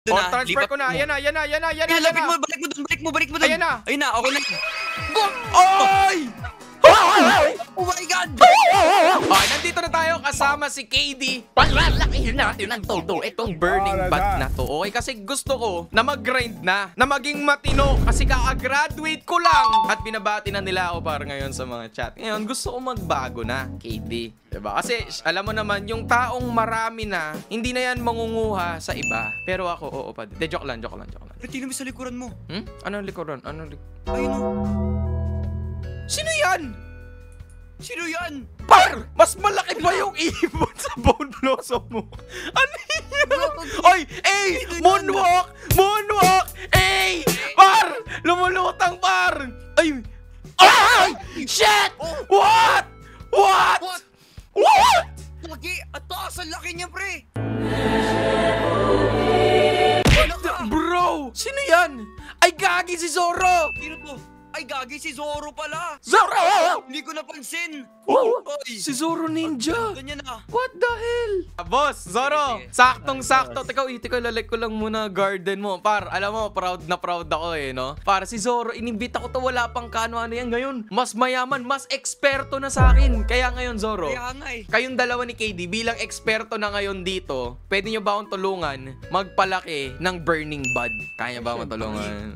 Doon Oh, na, transfer lipat ko na. mo. Ayan na, ayan na, ayan na, ayan na. Lapit mo, balik mo doon. Ayan na. Ayun na, okay na. Oy! Oh my God! Okay, nandito na tayo kasama si KD. Palalakihin natin ang todo itong burning bat na to. Okay, kasi gusto ko na mag-grind na maging matino. Kasi kaka-graduate ko lang. At binabati na nila ako para ngayon sa mga chat. Ngayon, gusto ko magbago na, KD. Diba? Kasi alam mo naman, yung taong marami na, hindi na yan mangunguha sa iba. Pero ako, oo pa. De, joke lang. Tingnan mo sa likuran mo. Anong likuran? Ayun o. Sino yan? Sino yan? Par! Mas malaki pa yung ibon sa bone blossom mo. Ano yan? Oy! Ey! Moonwalk! Moonwalk! Ey! Par! Lumulutang par! Ay! Ay! Shit! What? What? What? What? Laki! At taas ang laki niya, pre! Bro! Sino yan? Ay, gagi si Zoro! Sino to? Ay, gagi si Zoro pala! Zoro! Hindi ko napansin! Oy! Si Zoro Ninja! Ganyan na! What the hell? Boss, Zoro, saktong-sakto. Teka, lalike ko lang muna garden mo. Par, alam mo, proud na proud ako eh, no? Para si Zoro, inimbita ko to, wala pang kano-ano yan. Ngayon, mas mayaman, mas eksperto na sa akin. Kaya ngayon, Zoro, Kaya nga eh. kayong dalawa ni KD, bilang eksperto na ngayon dito, pwede nyo ba akong tulungan magpalaki ng burning bud? Kaya ba akong matulungan?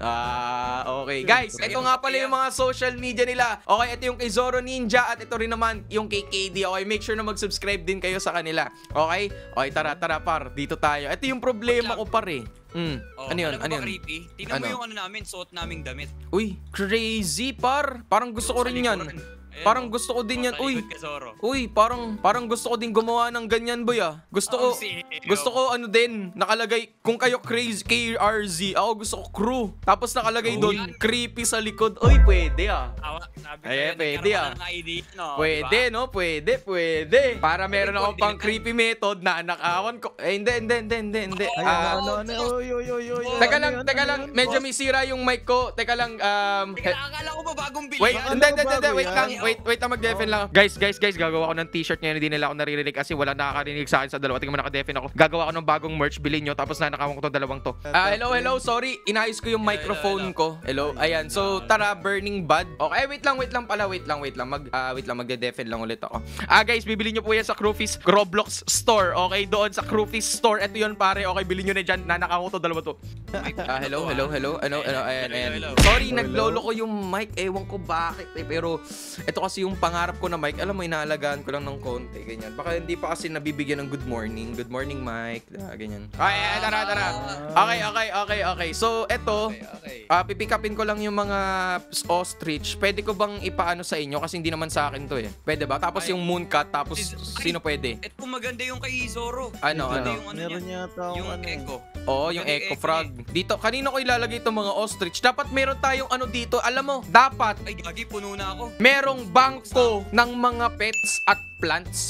Okay. Guys, ito nga pala yung mga social media nila. Okay, ito yung kay Zoro Ninja at ito rin naman yung kay KD. Okay, make sure na mag-subscribe din kayo sa kanila. Okay? Okay, tara par. Dito tayo. Ito yung problema ko pare. Ano yun? Alam mo ba, creepy? Tingnan mo yung namin, suot naming damit. Uy, crazy par. Parang gusto ko rin yan. Parang gusto ko din yan. Uy, parang gusto ko din gumawa ng ganyan, boy ah. Gusto ko ano din, nakalagay, kung kayo crazy, KRZ, ako gusto ko crew. Tapos nakalagay doon, creepy sa likod. Uy, pwede ah. Pwede ah. Pwede, no? Pwede. Para meron ako pang creepy method na anakawan ko. Hindi. Teka lang, medyo may sira yung mic ko. Teka lang, Akala ko ba bagong bili? wait lang. Wait na mag-defen lang. Guys, gagawa ko ng t-shirt ngayon. Hindi nila ako naririnig kasi wala nakakarinig sa akin sa dalawa. Tingnan mo, naka-defen ako. Gagawa ko ng bagong merch, bilhin nyo. Tapos nanakawan ko tong dalawang to. Hello. Sorry, inayos ko yung microphone ko. Hello. Ayan. So, tara, burning bud. Okay, wait lang pala. Wait lang. Magde-defen lang ulit ako. Guys, bibili nyo po yan sa Crewfish Roblox Store. Okay, doon sa Crewfish Store. Ito yun, pare. Okay, bilhin nyo na dyan. Nanakawan ko to, dalawa to. Hello. Ano, ayan. Sorry, naglolo ko yung mic. Ewan ko bakit eh. Pero, ito kasi yung pangarap ko na mic, alam mo, inaalagaan ko lang ng konti, ganyan. Baka hindi pa kasi nabibigyan ng good morning. Good morning, Mike. Ganyan. Ay, tara. Okay. So, eto, pipick upin ko lang yung mga ostrich. Pwede ko bang ipaano sa inyo? Kasi hindi naman sa akin to eh. Pwede ba? Tapos yung mooncat, tapos sino pwede? Ito maganda yung kay Zoro. Ano? Meron yata yung echo. Oo, yung echo frog. Dito, kanino ko ilalagay itong mga ostrich? Dapat meron tayong ano dito. Alam mo, dapat Ay, gagi, puno na ako. merong bangko ng mga pets at plants.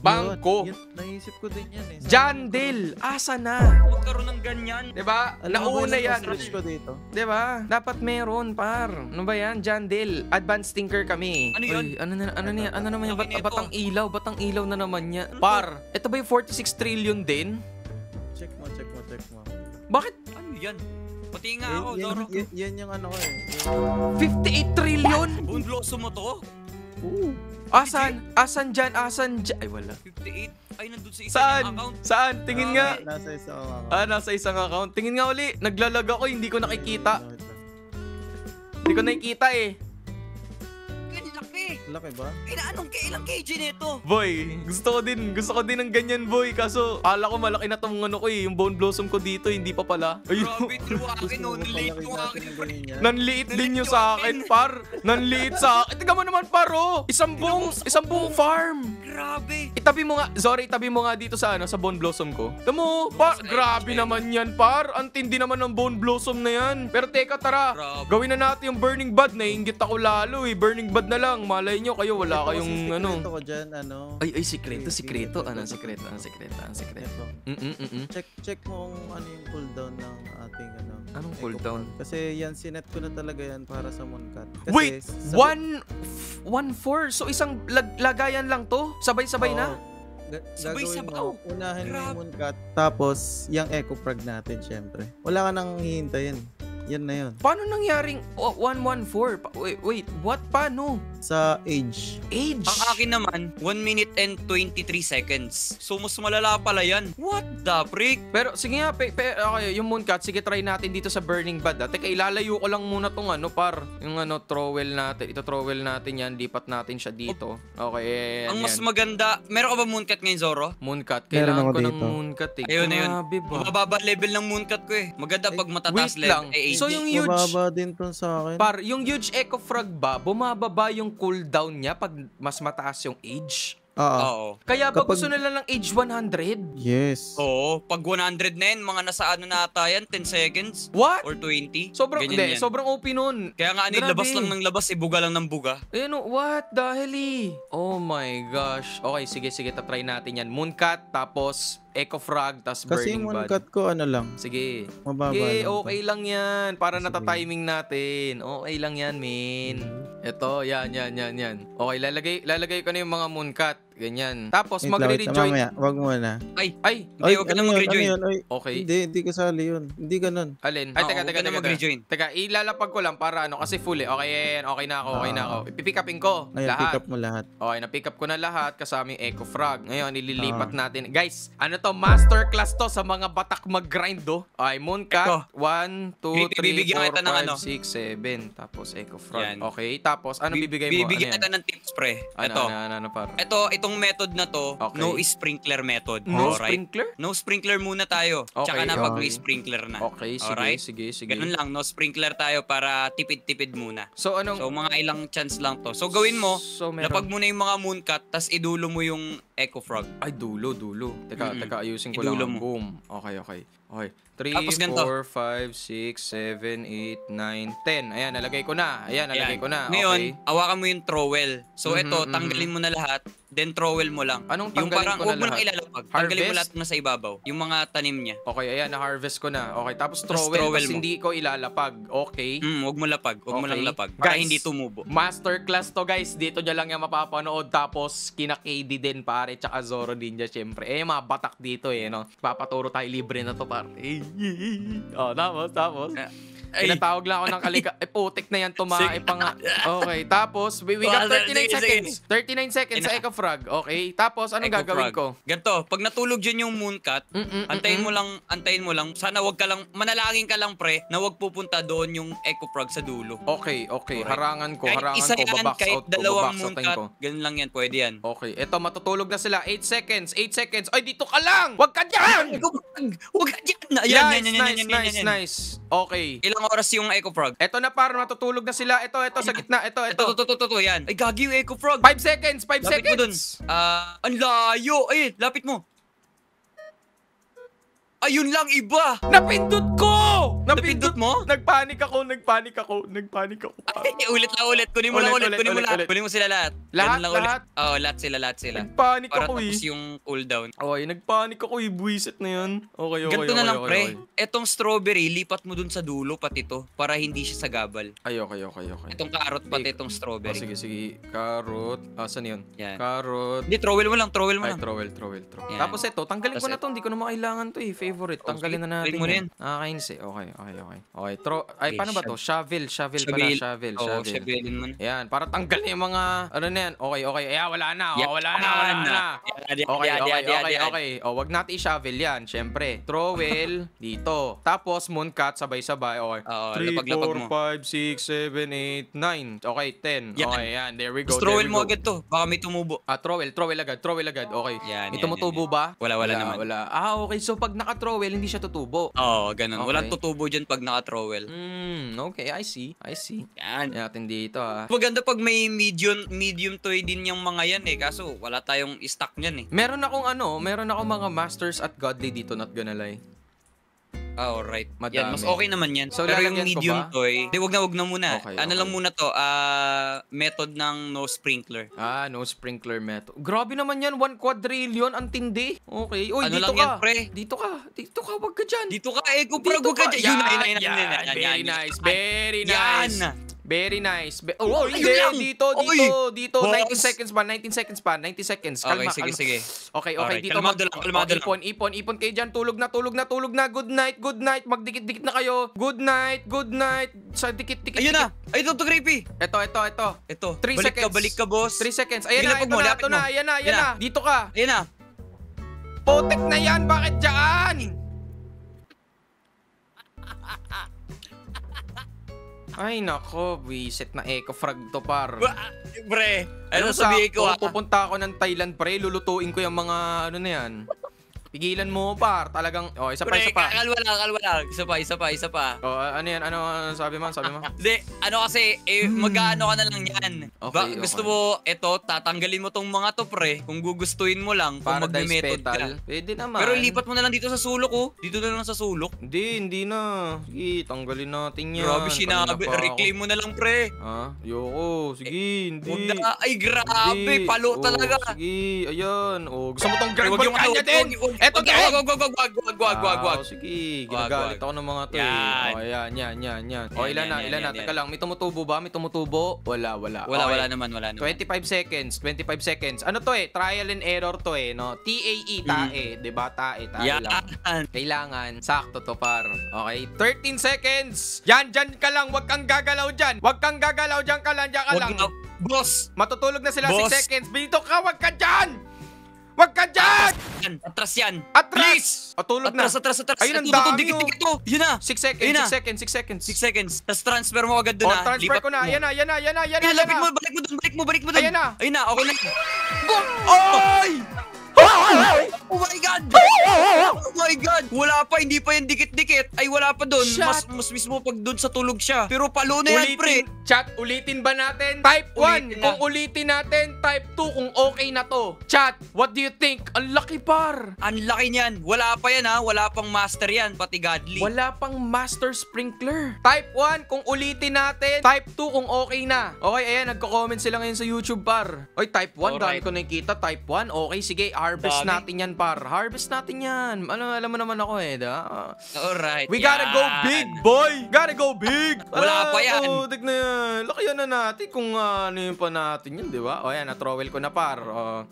Bangko. Naisip ko din yan eh. Jandel, asa na? Magkaroon ng ganyan. Diba? Alam mo ba Nauna yung yan. ostrich ko dito? Diba? Dapat meron, par. Ano ba yan? Jandel. Advanced thinker kami. Ano yun? Uy, ano naman yan? Laki nito. Batang ilaw na naman yan. Par, ito ba yung 46 trillion din? Check mo. Bakit? Ano yan? Pati nga ako, Zoro. Yan yung ano ko eh. 58 trillion? Bone blossom mo to? Asan dyan? Ay, wala. 58? Ay, nandun sa isa niyang account. Saan? Tingin nga. Nasa isang account. Nasa isang account. Tingin nga uli. Naglalag ako, hindi ko nakikita. Hindi ko nakikita eh. Laki. Laki ba? Ilang kg nito? Boy, gusto ko din ng ganyan, boy. Kaso, ala ko malaki na tong ano ko eh. Yung bone blossom ko dito, hindi pa pala. Grabe, true akin. Nanliit yung akin. Nanliit din yung sa akin, par. Nanliit sa akin. Tingnan mo naman, par, oh. Isang buong farm. Grabe. Itabi mo nga dito sa sa bone blossom ko. Tingnan mo, par. Grabe naman yan, par. Ang tindi naman ng bone blossom na yan. Pero teka, tara. Gawin na natin yung burning bud. Naiinggit ako lalo eh. Burning bud na lang. Malay nyo kayo, wala kayong ano. Ito ko dyan, ano. Ay, sikreto. Sikreto. Check mo kung ano yung cooldown ng ating ano. Anong cooldown? Kasi yan, sinet ko na talaga yan para sa mooncat. Wait! 1-4? So isang lagayan lang to? Sabay-sabay na? Sabay Gagawin sabaw. mo, unahin mo Grabe. yung mooncut, tapos yung eco frag natin, syempre. Wala ka nang hihintayin. Yan na yun. Paano nangyaring 114? Wait, what? Paano? Sa age. Age? Ang akin naman, 1 minute and 23 seconds. So, mas malala pala yan. What the freak? Pero sige nga, okay, yung mooncut, sige try natin dito sa Burning Bad. Teka, ilalayo ko lang muna tong yung trowel natin. Ito trowel natin yan, lipat natin siya dito. Okay, Ang mas maganda, meron ka ba mooncut ngayon, Zoro? mooncut, Meron kailangan ako ko ng dito. mooncut eh. Ayun, ayun. Grabe ba? Mababa level ng mooncut ko eh. Maganda pag matataas Wait lang. level. So yung huge, Mababa din to sa akin. yung huge eco frag ba, bumababa yung cooldown niya pag mas mataas yung age? Oo. Kaya ba Kapag- gusto nila ng age 100? Yes. Oo. Pag 100 na yan, mga nasa ano na ata yan, 10 seconds What? or 20. Sobrang, Ganyan hindi, yan. sobrang OP nun. Kaya nga, Grabe. labas lang ng labas, buga lang ng buga. What the hell eh? Oh my gosh. Okay, sige, try natin yan. Mooncut, tapos eco frag, tapos Kasi burning yung bud. mooncut ko, lang. Sige. Mababa Okay, lang to. okay lang yan. Para Sige. natatiming natin. Okay lang yan, min. Ito, yan. Okay, lalagay ko na yung mga mooncut. Ganyan. Tapos, Wait lang, magre-rejoin. mamaya. Wag muna. Ay, Ay, hindi, huwag ka na mag-rejoin. Ay, okay. hindi kasali yun. Hindi ganun. Alin? Oo, Teka. huwag ka na mag-rejoin. Teka, ilalapag ko lang para kasi full eh. Okay, yan. Okay na ako. Ipipick upin ko. Ngayon, lahat. pick up mo lahat. Okay, na-pick up ko na lahat kasama yung eco frag. Ngayon, ililipat natin. Guys, ano to? Masterclass to sa mga batak mag-grind do. Okay, mooncut. 1, 2, 3, Bibigyan 4, kita ng 5, ano. 6, 7. Tapos eco frag. Yan. Okay, tapos ano bibigay mo? Bibigyan Ano kita yan? ng tips, pre. Ano, par? Itong method na to, Okay. no sprinkler method. No Alright? sprinkler? No sprinkler muna tayo. Okay, Tsaka na pag may okay. sprinkler na. Okay, sige, Alright? sige. Ganun lang, no sprinkler tayo para tipid-tipid muna. So, anong... So, mga ilang chance lang to. So, gawin mo, So, meron... lapag mo na yung mga mooncut, tas idulo mo yung eco frog. Ay, dulo. Teka, ayusin ko Idulo lang. mo. Boom. Okay. 3, Tapos ganito. 4, 5, 6, 7, 8, 9, 10. Ayan, nalagay ko na. Nalagay ko na. Ngayon, Okay. awakan mo yung trowel. So, ito, Mhm. tanggalin mo na lahat. Then, trowel mo lang. Anong Yung tanggalin parang, ko na huwag mo lang lahat? ilalapag. Tanggalin mo Harvest? lahat na sa ibabaw. Yung mga tanim niya. Okay, ayan, na-harvest ko na. Okay, tapos Tas trowel, trowel tapos mo. hindi ko ilalapag. Okay. Huwag mo lapag. Huwag mo Okay. lang lapag. Para Guys, hindi tumubo. Masterclass to, guys. Dito nyo lang yung mapapanood. Tapos, kina KD din, pare. Tsaka Zoro Ninja, syempre. Mga batak dito, no? Papaturo tayo libre na to, pare. Oh, tapos. Ay. Pinatawag lang ako ng kalika. Putik na yan, tumae pa nga. Okay, tapos, we got Well, 39 sige, seconds. 39 seconds sa Ina- Eco Frog. Okay, tapos, anong Eco gagawin frog. ko? Ganto, pag natulog dyan yung mooncut, antayin mo lang. Sana wag ka lang, manalangin ka lang, pre, na wag pupunta doon yung eco frog sa dulo. Okay. Correct. Harangan ko, Kahit isa yan, babox kahit out ko, dalawang babox outin mooncut, ko. ganun lang yan, pwede yan. Okay, eto matutulog na sila. 8 seconds. Ay, dito ka lang! Wag ka dyan! Eco frog! Huwag ka dyan! Ayan, Nice. yan. Okay. Ilang oras yung eco frog? Eto na par, matutulog na sila. Ito sa gitna. Ito. Ito, yan. Ay, gagi yung eco frog. 5 seconds, 5 Lapit mo dun. seconds. Ang layo. Ay, lapit mo. Ayun lang, iba. Napindot ko! Napindot mo? Nagpanik ako. Ay, ulit. Kunin mo lang ulit. Kunin mo sila lahat. Lahat, Ganun lang lahat? Ulit. Oo, lahat sila. Nagpanik Para ako tapos yung cooldown. Okay, nagpanik ako buwisit na yun. Okay. Ganito na lang, pre. Etong strawberry, lipat mo dun sa dulo, pati to, para hindi siya sagabal. Ay, okay. Itong carrot, pati itong Oh, strawberry. sige. Carrot. Saan yun? Yan. Carrot. Hindi, trowel mo lang. Ay, trowel. Yan. Tapos ito, tanggalin ko Tapos na to. Hindi ko na makailangan to Favorite. Tanggalin na natin. Tanggalin mo rin. Nakakainis Okay. Ay, Okay, paano ba to? Shovel pala. Shovel. Oo, shovelin mo na. Yan, para tanggal na yung mga, ano na yan. Okay. Ayan, wala na. Yan. Wala na. Yan. Okay. Wag natin i-shovel yan, syempre. Trowel, dito. Tapos, mooncut, sabay-sabay. Okay. Oo, 3, lapag-lapag mo. 4, 5, 6, 7, 8, 9. Okay, 10. Yan. Okay, yan. There we go. Tapos trowel mo agad to. Baka may tumubo. Trowel agad. Okay. Yan, May yan, tumutubo ba? Wala naman. Wala. Okay. So, pag naka-trowel, hindi siya tutubo. Oo, ganun. Okay. Walang tutubo dyan pag naka-trowel. Okay. I see. Yan. Yan natin dito, Maganda pag may medium toy din yung mga yan kaso wala tayong stock niyan Meron akong mga masters at godly dito, not gonna lie. Alright. Madami. Yan, mas okay naman yan. So, Pero yung lalagyan ko medium ba? toy, wag na muna. Okay, Ano okay. lang muna to, method ng no sprinkler. No sprinkler method. Grabe naman yan, 1 quadrillion, ang tindi. Okay. Uy, Ano dito lang ka. yan, pre? Dito ka, wag ka dyan. Dito ka, eco frog, wag ka dyan. Very nice. Yan. Very nice. Oh, hindi. Ayun lang. Dito. Boss. 19 seconds pa. 90 seconds. Kalma, Okay, sige. Okay, Alright, dito. kalmado lang. Ipon kayo dyan. Tulog na. Good night. Magdikit-dikit na kayo. Good night. Sa dikit-dikit. Ayun na. Ay, ito, Creepy. Ito. Ito. 3 seconds. Balik ka, boss. 3 seconds. Ayan na, Lapag mo, lapag mo. Ayan na. Dito ka. Ayun na. Potek na yan. Bakit dyan? Ay, nako. Wiset na eco frag to, par. Pre, ano sabihin ko Pupunta ako ng Thailand, pre. Lulutuin ko yung mga ano na yan. Pigilan mo, par. Talagang, isa pa. Kalma lang. Isa pa. Oh, ano yan? Ano sabi mo? Hindi, ano kasi, mag-ano ka na lang yan. Okay, Gusto mo, tatanggalin mo tong mga to, pre. Kung gugustuhin mo lang, kung Paradise mag-method ka. petal. Pwede naman. Pero lipat mo na lang dito sa sulok, oh. Dito na lang sa sulok. Hindi na. Sige, tanggalin natin yan. Grabe, sinabi. Kanina pa ako. Reclaim mo na lang, pre. Ha? Yoko. Sige, hindi. Huwag na. Ay, grabe. Hindi. Palo talaga. Sige, ayan. Gusto mo tong Pre, Grand Volcania din? Eto din! Wag. Sige, Wag. ginagalit ako ng mga to Yan. Yan. Yan, Ilan na? yan. Teka lang, may tumutubo ba? Wala. Wala naman. 25 seconds. Ano to trial and error to no? TAE, tae. Diba? Tae Yan. lang. Kailangan, sakto to, par. Okay, 13 seconds! Yan, dyan ka lang. Huwag kang gagalaw dyan. Dyan ka lang. Wag na. Boss! Matutulog na sila Boss. 6 seconds. Dito ka, huwag ka dyan! Atras yan. Atras! Tulog na. Atras. Ayun, ang Ito, dami, dikit to. Yun na. 6 seconds, Ayun na. 6 seconds. 6 seconds. Tapos transfer mo agad doon, Oh, transfer ko na. Ayan na. Lapit mo, balik mo doon. Ayan na. Ayun na, okay na. Oy! Oh my God! Oh my God! Wala pa, hindi pa yung dikit-dikit. Ay, wala pa doon. Shot. Mas mismo pag doon sa tulog siya. Pero palo na yan, pre. Ulitin ba natin? Type 1 Ulitin kung na. ulitin natin. Type 2 kung okay na to. Chat, what do you think? Ang laki, par. Ang laki niyan. Wala pa yan, ha? Wala pang master yan, pati godly. Wala pang master sprinkler. Type 1 kung ulitin natin. Type 2 kung okay na. Okay, ayan, nagko-comment sila ngayon sa YouTube, par. Oy, type 1, dami Alright. ko nakikita. Type 1, okay, sige, harvest Dami. natin yan, par. Harvest natin yan. Alam mo naman ako Alright, We gotta go big, boy! Gotta go big! Wala pa yan. Tignan yan. Lakayan na natin kung ano yung pa natin yun, di ba? O yan, na-trowel ko na, par.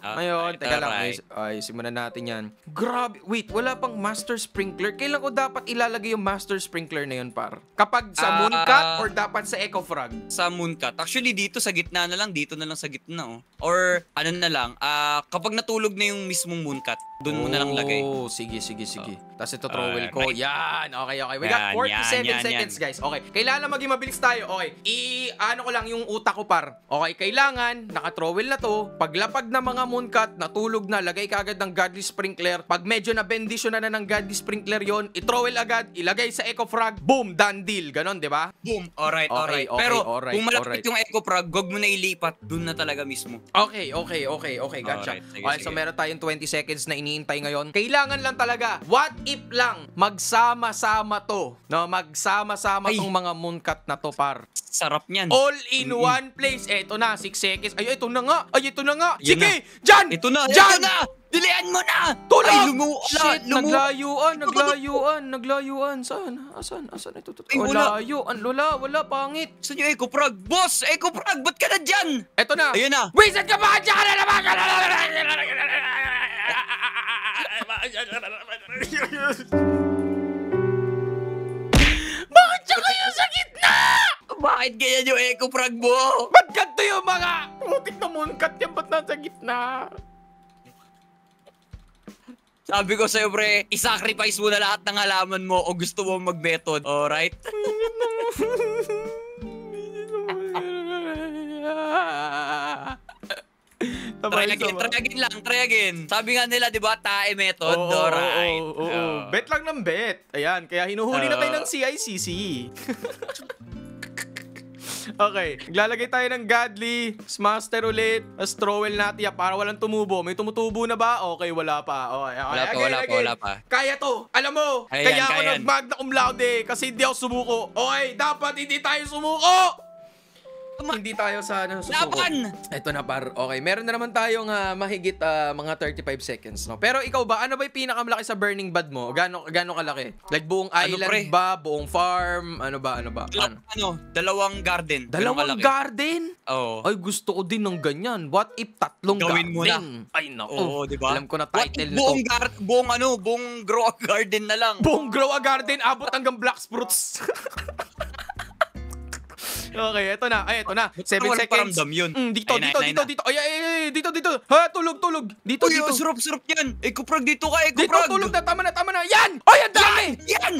Ngayon, teka lang. Ay, simulan natin yan. Grabe. Wait, wala pang master sprinkler. Kailan ko dapat ilalagay yung master sprinkler na yun, par? Kapag sa mooncat or dapat sa eco frog? Sa mooncat. Actually, dito sa gitna na lang. Dito na lang sa gitna, oh. Or, ano na lang. Kapag natulog na yung mismong mooncat, doon mo na lang lagay. Oh, sige. Tapos ito trowel ko. Right. Yan. Okay. We got Yan, 47 seconds, guys. Okay. Kailangan maging mabilis tayo. Okay. Ano ko lang yung utak ko, par. Okay. Kailangan, naka-trowel na to. Paglapag na mga mooncat, natulog na, lagay ka agad ng godly sprinkler. Pag medyo na-bendisyon na ng godly sprinkler yon, i-trowel agad, ilagay sa eco frog, boom, done deal. Ganon, di ba? Boom. Alright. Okay, Pero, alright, kung malapit alright. yung eco frog, wag mo na ilipat. Doon na talaga mismo. Okay. Gotcha. Alright, sige, Okay, so sige. meron tayong 20 seconds na iniintay ngayon. Kailangan lang talaga, what if lang, magsama-sama to. No, magsama-sama Ay. tong mga mooncat na to, par. Sarap niyan. All in one place. Eto na, 6 seconds. Ay, ito na nga. Yan Sige, na. dyan! Ito na. Dyan! Dilian mo na! Tulog! Ay, Shit, naglayuan. Saan? Ito. Ay, wala. Wala, pangit. Saan yung eco frog? Boss! Eco frog! Ba't ka na dyan? Eto na. Ayun na. Wizard ka ba? Diyan ka na naman! Bakit siya kayo sa gitna? Bakit ganyan yung eco frog mo? Ba't ganito yung mga putik na mooncat yan? Ba't nasa gitna? Sabi ko sa'yo, pre, isacrifice mo na lahat ng halaman mo o gusto mo mag-method. Alright? Try again. Sabi nga nila, di ba, tae method. Alright. Oo. Bet lang ng bet. Ayan, kaya hinuhuli na tayo ng CICC. Okay, naglalagay tayo ng godly, smaster ulit, as trowel natin para walang tumubo. May tumutubo na ba? Okay, wala pa. Okay, Wala pa. Kaya to, alam mo, Ayan, kaya ako kaya yan. nag-magna cum laude kasi hindi ako sumuko. Okay, dapat hindi tayo sumuko! Hindi tayo sa susuko. Laban! Ito na par. Okay, meron na naman tayong mahigit mga 35 seconds, no? Pero ikaw ba, ano ba yung pinakamalaki sa burning bud mo? Gaano kalaki? Like buong island pre? ba? Buong farm? Ano ba? Ano? Dalawang garden. Dalawang Ganun kalaki. garden? Oo. Ay, gusto ko din ng ganyan. What if tatlong Gawin mo na. garden? Ay, naku. Oo, di ba? Alam ko na title nito. Buong grow a garden na lang. Buong grow a garden, abot hanggang black spruits. Okay, eto na. 7 Walang seconds. paramdam yun. Dito. Ayun na. Dito. Ay, dito. Ha, tulog. Dito. Uy, surap yan. Ecoprag, dito ka, Dito, Ecoprag. tulog na. Tama na. Yan! Ay, ang dami! Yan.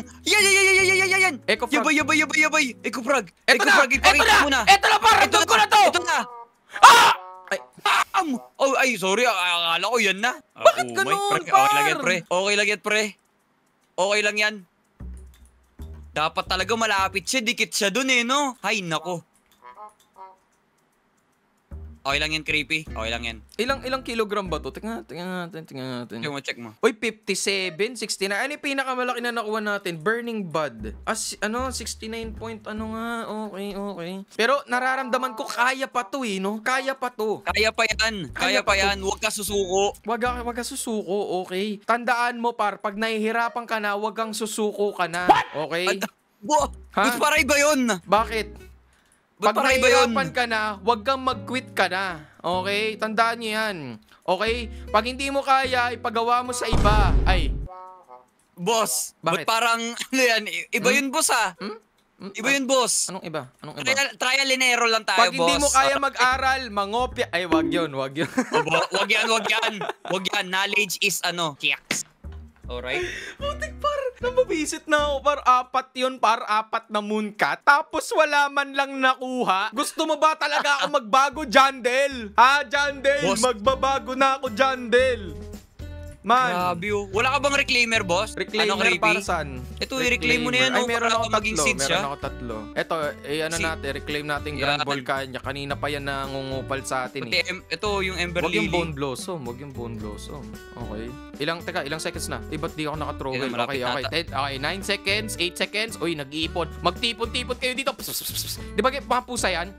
Ecoprag. Yabay. Ecoprag. Eto na! Ipakita mo na. Ito na, parang Ito ko na to! Ito na. Ah! Ay, Oh, ay, sorry. Akala ko yan na. Bakit Oh, ganun, my, pre. Okay lang yan, par? pre. Okay lang yan. Dapat talaga malapit siya. Dikit siya dun eh, no? Ay, nako. Okay lang yan, creepy. Okay lang yan. ilang kilogram ba to? Tingnan natin. Check mo. Uy, 57, 69. Ano yung pinakamalaki na nakuha natin? Burning bud. 69 point, okay. Pero nararamdaman ko, kaya pa to no? Kaya pa to. Kaya pa yan. Huwag ka susuko. Wag ka susuko, okay? Tandaan mo, pag nahihirapan ka na, wag kang susuko ka na. Okay? Ba't para iba yun? Bakit? Ba't Pag para iba yun? nahihirapan ka na, wag kang mag-quit ka na. Okay? Tandaan niyo yan. Okay? Pag hindi mo kaya, ipagawa mo sa iba. Ay. Boss, Bakit? ba't parang, ano yan, iba yun, boss, ha? Iba yun, boss. Anong iba? Trial and error lang tayo, Pag boss. hindi mo kaya mag-aral, mangopya. Ay, wag yun. Wag yan. Knowledge is, kiyaks. Alright? Putik par, nababisit na ako. Apat na mooncat. Tapos wala man lang nakuha. Gusto mo ba talaga ako magbago, Jandel? Ha, Jandel? Boss. Magbabago na ako, Jandel. Man. Grabe, oh. Wala ka bang reclaimer, boss? Reclaimer creepy? para saan? Ito, i-reclaim mo na yan, Ay, oh, meron para ako maging tatlo. seeds siya. Meron ako tatlo. Ito, natin, reclaim natin Grand Yan. Volcania. Kanina pa yan nangungupal sa atin eh. Ito, yung Ember Huwag yung Lily. Bone Blossom. Okay. Ilang seconds na? Ba't di ako nakatrowel? Yan, malapit Okay. 9 seconds, 8 seconds. Uy, nag-iipon. Magtipon-tipon kayo dito. Di ba mga pusa yan?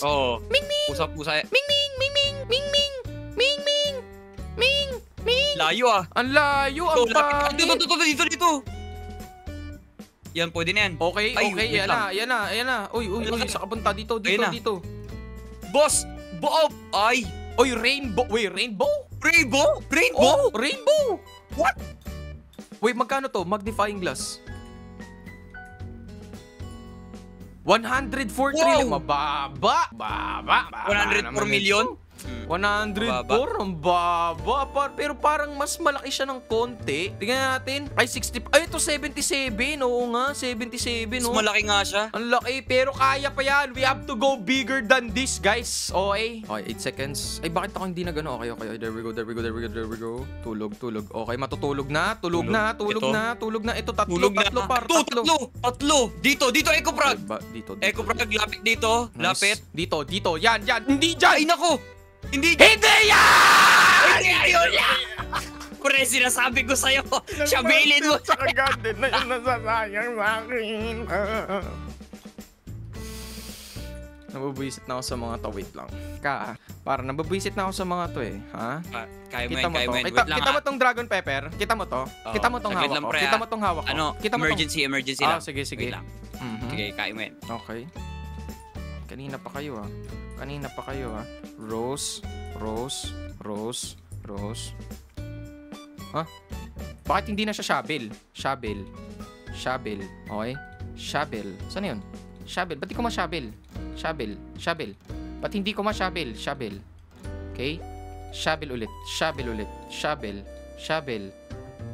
Oo. Ming Ming! Pusa. Ming Ming! Ming Ming! Ming Ming! Ming Ming! Ming! Ming! Layo, ah. Ang layo! Ang pangit! Dito. Yan, pwede na yan. Okay. Ay, wait Yan lang. na. Uy, sa kapunta. Dito. Ayun na. Boss! Ay! Uy, rainbow. Wait, rainbow? Rainbow? Oh, rainbow! What? Wait, magkano to? Magnifying glass. 104 trillion. Mababa. 104 million? 104? Ang baba. Pero parang mas malaki siya ng konti. Tingnan natin. Ay, 60. Ay, ito 77. Oo nga, 77. Mas Oh. malaki nga siya. Ang laki, pero kaya pa yan. We have to go bigger than this, guys. Okay? Okay, 8 seconds. Ay, bakit ako hindi na gano'n? Okay. There we go. Tulog. Okay, matutulog na. Tulog na. Ito, tatlo par. Tatlo. Dito, Ecoprag. Dito. Ecoprag, lapit dito. Nice. Lapit. Dito. Yan. Hindi dyan. Ay, nako. Hindi yan! ayun. Kung sinasabi ko sa'yo, siyabilin mo. Sa garden na yun nasasayang sa akin. Nababuisit na ako sa mga to. Wait lang. Para nababuisit na ako sa mga to eh. Ha? Kaya mo Kita mo to. yan. Kita mo tong dragon pepper? Kita mo to? Oo. Kita mo tong Saglit hawak lang, ko? pre, Kita mo tong hawak ko? Kita mo tong... emergency lang. Sige. Wait lang. Mhm. Sige, kaya mo yan. Okay. Kanina pa kayo ah. Rose. Ha? Bakit hindi na siya shovel? Okay? Shovel. Saan yun? Shovel. Ba't di ko ma-shovel? Shovel. Ba't hindi ko ma-shovel? Shovel. Okay? Shovel ulit.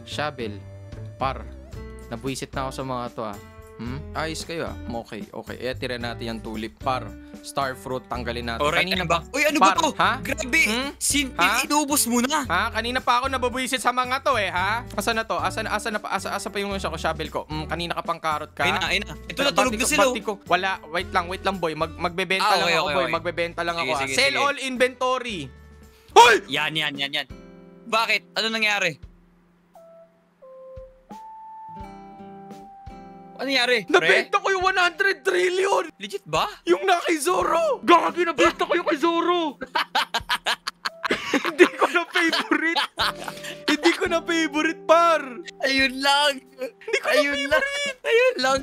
Shovel. Par. Nabuisit na ako sa mga to ah. Ayos kayo ah. Okay. Tira natin yung tulip par. Starfruit, tanggalin natin. Alright, Kanina ano ba? Uy, ano ba Par, to? ha? Grabe. Ha? Inubos mo na. Ha? Kanina pa ako nababuisit sa mga to eh, ha? Asa na to? Asa pa yung shovel ko? Kanina ka pang karot ka. Ayun na. Ito natulog na sila. Wala, wait lang boy. Magbebenta lang ako, boy. Okay. Magbebenta lang ako. Sige, Sell sige. all inventory. Hoy! Yan. Bakit? Ano nangyari? Ano nangyari? Pre? Nabenta ko yung 100 trillion! Legit ba? Yung na kay Zoro! Gagi, nabenta ko yung kay Zoro! Hindi ko na favorite! Hindi ko na favorite, par! Ayun lang! Hindi ko na favorite! Ayun lang!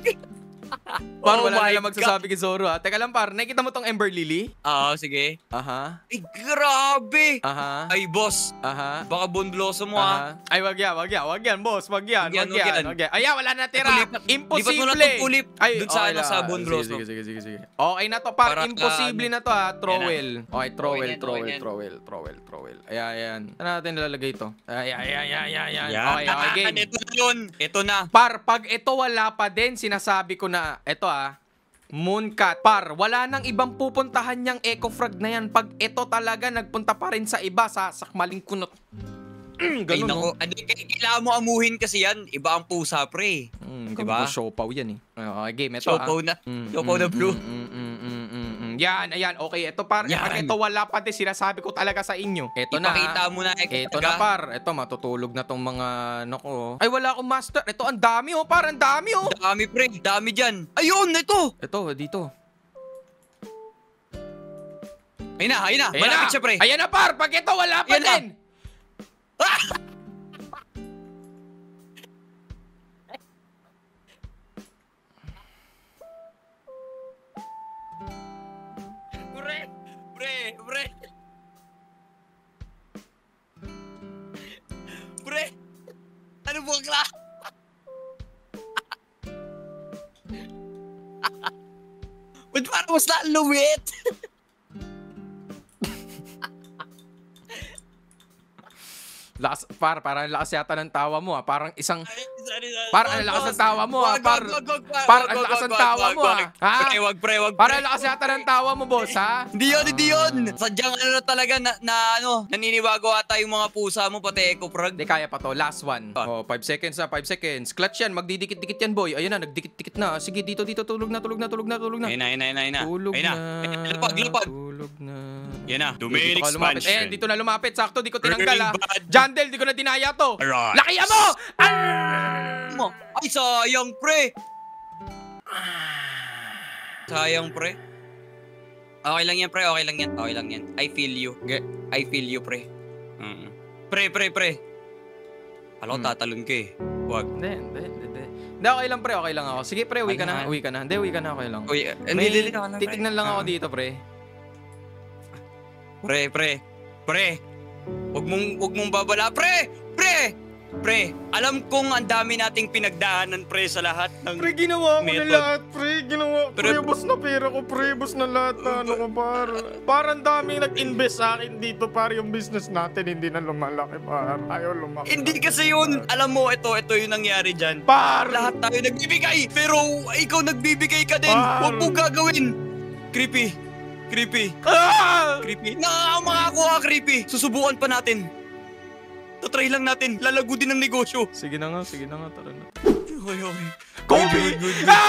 Par, Oh wala my na lang magsasabi kay Zoro, ha? Teka lang, par. Nakikita mo tong Ember Lily? Oo, sige. Aha. Ay, grabe! Aha. Ay, boss. Aha. Baka bonbloso mo, ha? Aha. Ay, wag yan, boss. Wag yan. Wag yan. Ay, wala na tira. Lipat mo Imposible. na itong tulip dun sa, okay lang. sa bonbloso. Sige. Okay na to, par. Para, Imposible na to, ha. Trowel. Okay, Okay yan. trowel. Ayan. Saan natin nilalagay to? Ayan. Yan. Okay, game. Ito na yun. Ito na. Par, pag ito wala pa din, sinasabi ko na, ito Mooncat. Par, wala nang ibang pupuntahan niyang Eco Frog na yan. Pag ito talaga nagpunta pa rin sa iba, sasakmaling kunot. Ay, Ganun, nako. no? Kailangan mo amuhin kasi yan. Iba ang pusa, pre. Diba? Siopaw yan, eh. Okay, game. Ito, Siopaw na. Siopaw na blue. Yan, ayan. Okay, ito par. Yan. Pag ito wala pa din, sinasabi ko talaga sa inyo. Ito na. Ipakita mo na. Ito na, par. Ito, matutulog na tong mga, nako. Ay, wala akong master. Ito, ang dami, par. Ang dami, Dami, pre. Dami dyan. Ayun, ito. Ito, dito. Ayun na. Malapit siya, pre. Ayan na, par. Pag ito wala pa Ayan na. din. Pre. Ano ba kla? Ba't parang mas naluwit? Lakas, parang lakas yata ng tawa mo, Parang isang... Parang ang lakas ng tawa mo, Parang ang lakas ng tawa mo, Ha? Wag, pre. Parang lakas yata ng tawa mo, boss, ha? Hindi yun. Sadyang ano na talaga naninibago ata yung mga pusa mo, pati Eco Frog. Hindi, kaya pa to. Last one. Oh, 5 seconds na, 5 seconds. Clutch yan, magdidikit-dikit yan, boy. Ayun na, nagdikit-dikit na. Sige, dito, tulog na. Ayun na. Tulog na. Lapag. Tulog na. Yan na. Dito ka lumapit. Dito na lumapit. Sakto, di ko tinanggal, ha? Bad. Jandel, di ko na dinaya to. Alright. Lakiya mo! Ay, sayang, pre. Sayang, pre. Okay lang yan, pre. Okay lang yan. I feel you. I feel you, pre. Pre. Alam ko, tatalon ka eh. Wag. Hindi, okay lang, pre. Okay lang ako. Sige, pre, uwi ka na. Hindi, uwi ka na. Okay lang. Uy, May titignan lang ako dito, pre. Pre. Wag mong babala, pre. Alam kong ang dami nating pinagdaanan, pre, sa lahat ng Pre, ginawa ko na method. lahat, pre. Pre, boss na pera ko, pre. Boss na lahat na ano ko, par. Parang daming nag-invest sa akin dito, par. Yung business natin hindi na lumalaki, par. Ayaw lumaki. Hindi kasi yun. Alam mo, ito yung nangyari dyan. Par! Lahat tayo nagbibigay, pero ikaw nagbibigay ka din. Par! Huwag mo gagawin. Creepy. Ah! Nakakamakuha, creepy. Susubukan pa natin. Tatry lang natin. Lalago din ang negosyo. Sige na nga, tara na. Okay. Kobe! Good. Ah!